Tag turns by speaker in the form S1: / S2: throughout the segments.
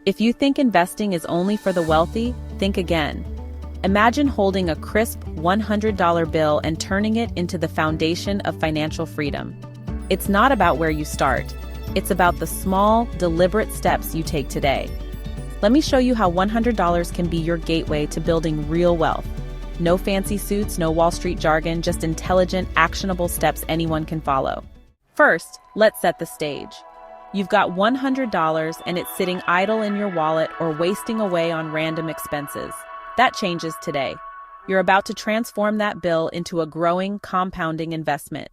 S1: If you think investing is only for the wealthy, think again. Imagine holding a crisp $100 bill and turning it into the foundation of financial freedom. It's not about where you start. It's about the small, deliberate steps you take today. Let me show you how $100 can be your gateway to building real wealth. No fancy suits, no Wall Street jargon, just intelligent, actionable steps anyone can follow. First, let's set the stage. You've got $100 and it's sitting idle in your wallet or wasting away on random expenses. That changes today. You're about to transform that bill into a growing, compounding investment.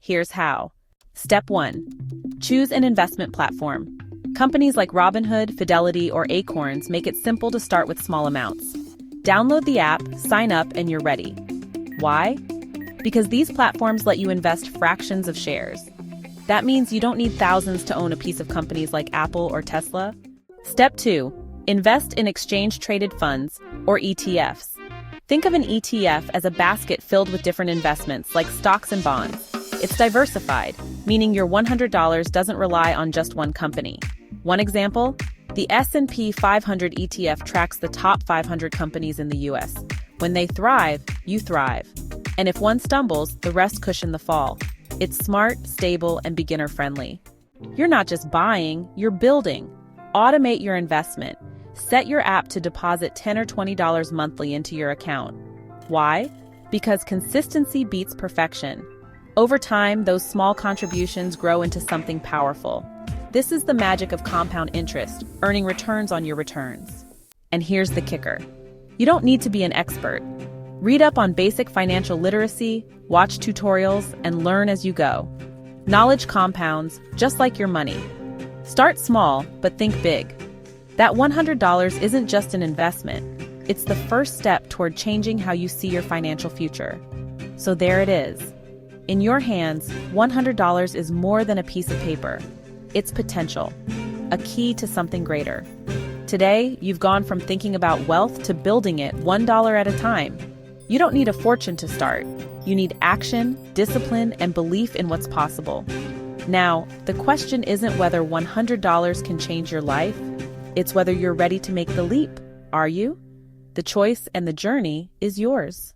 S1: Here's how. Step 1. Choose an investment platform. Companies like Robinhood, Fidelity, or Acorns make it simple to start with small amounts. Download the app, sign up, and you're ready. Why? Because these platforms let you invest fractions of shares. That means you don't need thousands to own a piece of companies like Apple or Tesla. Step 2. Invest in exchange-traded funds, or ETFs. Think of an ETF as a basket filled with different investments, like stocks and bonds. It's diversified, meaning your $100 doesn't rely on just one company. One example? The S&P 500 ETF tracks the top 500 companies in the US. When they thrive, you thrive. And if one stumbles, the rest cushion the fall. It's smart, stable, and beginner-friendly. You're not just buying, you're building. Automate your investment. Set your app to deposit $10 or $20 monthly into your account. Why? Because consistency beats perfection. Over time, those small contributions grow into something powerful. This is the magic of compound interest, earning returns on your returns. And here's the kicker. You don't need to be an expert. Read up on basic financial literacy, watch tutorials, and learn as you go. Knowledge compounds, just like your money. Start small, but think big. That $100 isn't just an investment. It's the first step toward changing how you see your financial future. So there it is. In your hands, $100 is more than a piece of paper. It's potential, a key to something greater. Today, you've gone from thinking about wealth to building it $1 at a time. You don't need a fortune to start. You need action, discipline, and belief in what's possible. Now, the question isn't whether $100 can change your life. It's whether you're ready to make the leap. Are you? The choice and the journey is yours.